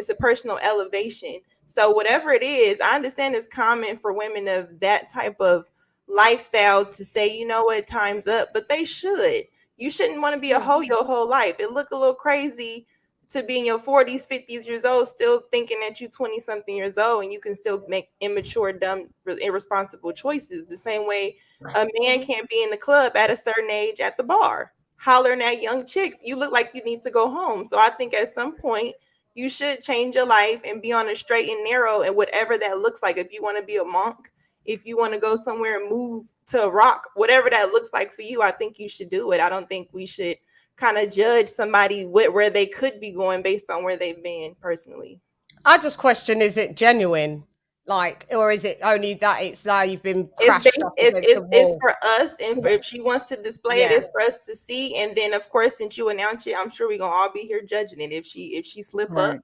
it's a personal elevation. So whatever it is, I understand it's common for women of that type of lifestyle to say, you know what, time's up, but they should. You shouldn't want to be a hoe your whole life. It look a little crazy to be in your 40s, 50s years old, still thinking that you 20 something years old and you can still make immature, dumb, irresponsible choices. The same way a man can't be in the club at a certain age at the bar, hollering at young chicks. You look like you need to go home. So I think at some point you should change your life and be on a straight and narrow, and whatever that looks like. If you want to be a monk, if you want to go somewhere and move to a rock, whatever that looks like for you, I think you should do it. I don't think we should kind of judge somebody where they could be going based on where they've been personally. I just question, is it genuine? Like, or is it only that it's now you've been crashed up against the wall? It's for us, and if she wants to display it, it's for us to see. And then, of course, since you announced it, I'm sure we're gonna all be here judging it. If she slip up,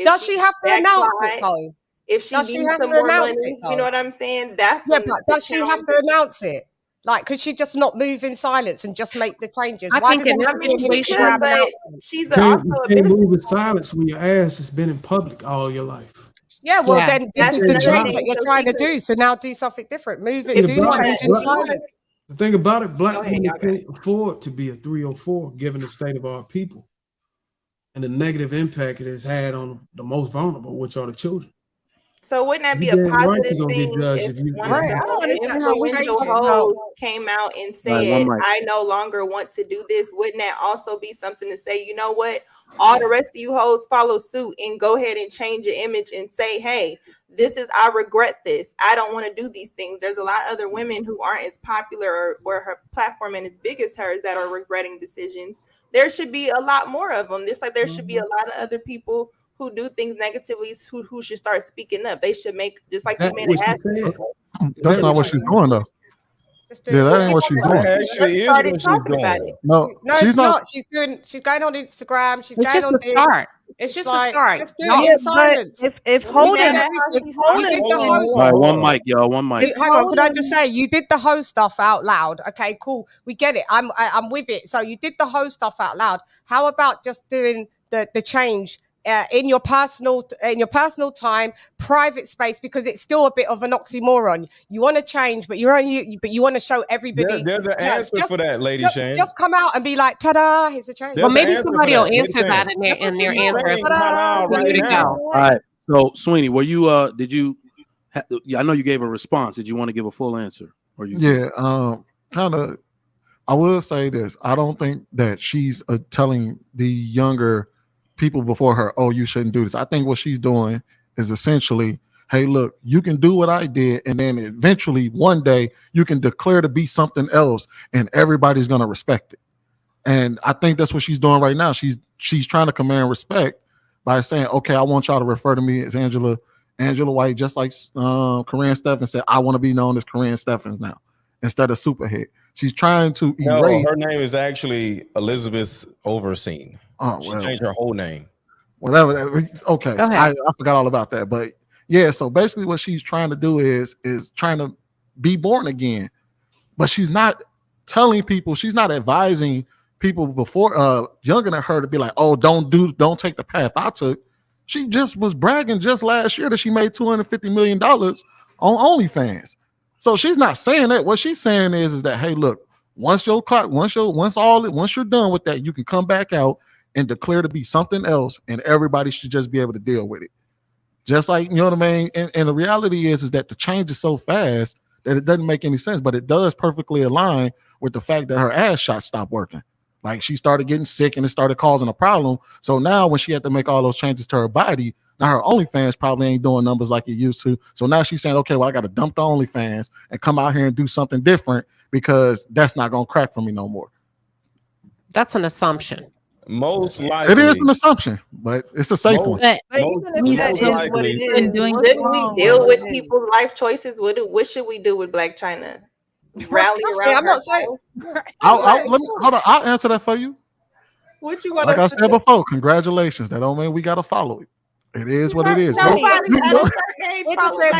does she have to announce it though? If she needs some more money, you know what I'm saying? That's but does she have to announce it? Like, could she just not move in silence and just make the changes? I think she's also a business. Move in silence when your ass has been in public all your life. Yeah, well, then this is the change that you're trying to do. So now do something different. Move it, do change in silence. The thing about it, black women can't afford to be a 304 given the state of our people and the negative impact it has had on the most vulnerable, which are the children. So wouldn't that be a positive thing if one influential host came out and said, I no longer want to do this? Wouldn't that also be something to say, you know what? All the rest of you hoes follow suit and go ahead and change your image and say, hey, I regret this. I don't want to do these things. There's a lot of other women who aren't as popular or her platform ain't as big as hers that are regretting decisions. There should be a lot more of them. Just like there should be a lot of other people who do things negatively, who should start speaking up. They should make, just like you made an ask. That's not what she's doing, though. Yeah, that ain't what she's doing. That actually is what she's doing. No, she's not. She's going on Instagram. She's going on this. Start. It's just a start. Just do it in silence. If Holden, one mic, y'all. One mic. Hang on, can I just say, you did the host stuff out loud. Okay, cool. We get it. I'm with it. So you did the host stuff out loud. How about just doing the change? In your personal time, private space, because it's still a bit of an oxymoron. You want to change, but you want to show everybody. There's an answer for that, Lady Shane. Just come out and be like, "Ta-da! Here's a change." Well, maybe somebody will answer that in their answer. All right. So, Sweeney, were you? Did you? I know you gave a response. Did you want to give a full answer? Or you? Yeah. Kind of. I will say this. I don't think that she's telling the younger people before her, oh, you shouldn't do this. I think what she's doing is essentially, hey, look, you can do what I did, and then eventually one day you can declare to be something else, and everybody's gonna respect it. And I think that's what she's doing right now. She's trying to command respect by saying, okay, I want y'all to refer to me as Angela White, just like Corinne Stephens said, I want to be known as Corinne Stephens now instead of Superhead. She's trying to erase. No, her name is actually Elizabeth Overseen. Oh, she changed her whole name. Whatever. Okay, I forgot all about that. But yeah, so basically what she's trying to do is trying to be born again. But she's not telling people, she's not advising people before younger than her to be like, oh, don't take the path I took. She just was bragging just last year that she made $250 million on OnlyFans. So she's not saying that. What she's saying is that, hey, look, once you're done with that, you can come back out and declare to be something else, and everybody should just be able to deal with it. Just like, you know what I mean? And the reality is that the change is so fast that it doesn't make any sense, but it does perfectly align with the fact that her ass shots stopped working. Like, she started getting sick and it started causing a problem. So now when she had to make all those changes to her body, now her OnlyFans probably ain't doing numbers like it used to. So now she's saying, okay, well, I got to dump the OnlyFans and come out here and do something different because that's not going to crack for me no more. That's an assumption. Most likely. It is an assumption, but it's a safe one. Shouldn't we deal with people's life choices? What should we do with Black China? Rally around. I'm not saying. I'll answer that for you. What you want? Like I said before, congratulations. That don't mean we got to follow it. It is what it is. We just said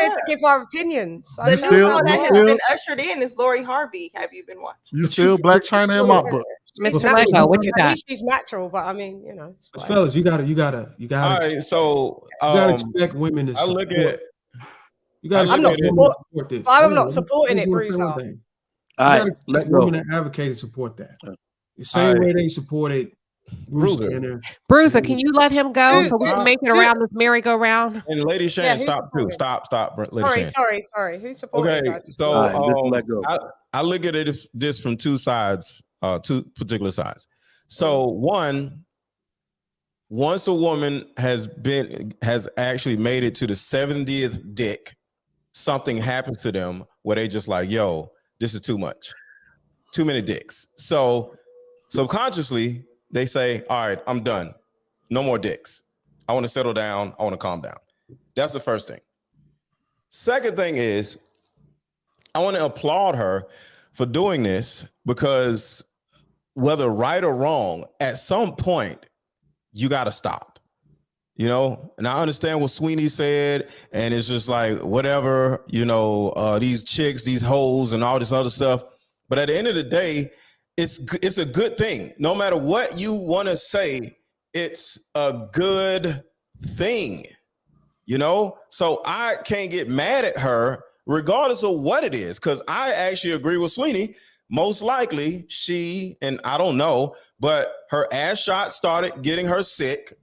to give our opinions. The new one that has been ushered in is Lori Harvey. Have you been watching? You still Black China in my book. Mr. Lego, what you At got? least she's natural, but I mean, you know. Fellas, you gotta All right, so you gotta expect women to I support. look at You gotta I'm not support this. I'm not supporting it, Bruiser. You right, gotta expect women to advocate and support that. The same way they supported Bruiser. Bruiser, can you let him go so we can Stop. make it around this merry-go-round? And Lady Shan, who stop too. supported? Stop, Lady Shan. Sorry. Who supported Okay, that? so I look at it this from two sides, two particular sides. So one, once a woman has actually made it to the 70th dick, something happens to them where they just like, yo, this is too much, too many dicks. So subconsciously they say, all right, I'm done, no more dicks. I want to settle down. I want to calm down. That's the first thing. Second thing is, I want to applaud her for doing this, because whether right or wrong, at some point, you got to stop, you know? And I understand what Sweeney said, and it's just like, whatever, you know, these chicks, these hoes and all this other stuff. But at the end of the day, it's a good thing. No matter what you want to say, it's a good thing, you know? So I can't get mad at her regardless of what it is, because I actually agree with Sweeney. Most likely she, and I don't know, but her ass shot started getting her sick.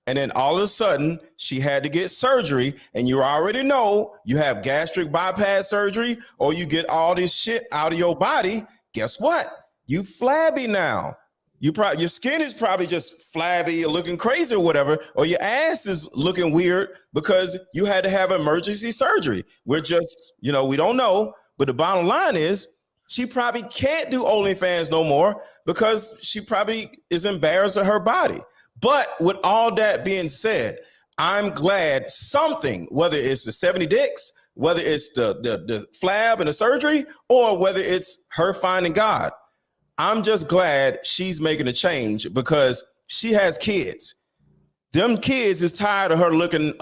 And then all of a sudden she had to get surgery. And you already know, you have gastric bypass surgery or you get all this shit out of your body. Guess what? You flabby now. Your skin is probably just flabby or looking crazy or whatever, or your ass is looking weird because you had to have emergency surgery. We're just, you know, we don't know. But the bottom line is, she probably can't do OnlyFans no more because she probably is embarrassed of her body. But with all that being said, I'm glad something, whether it's the 70 dicks, whether it's the flab and the surgery, or whether it's her finding God, I'm just glad she's making a change because she has kids. Them kids is tired of her looking,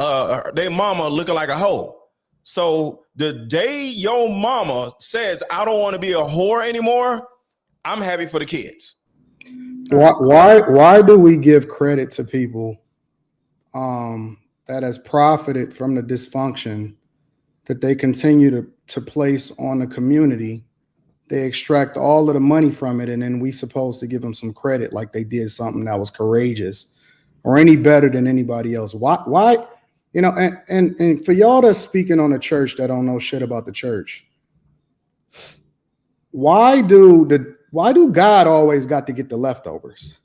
their mama looking like a hoe. So the day your mama says, I don't want to be a whore anymore, I'm happy for the kids. Why do we give credit to people that has profited from the dysfunction that they continue to place on the community? They extract all of the money from it, and then we supposed to give them some credit like they did something that was courageous or any better than anybody else. Why? You know, and for y'all that's speaking on a church that don't know shit about the church, why do God always got to get the leftovers?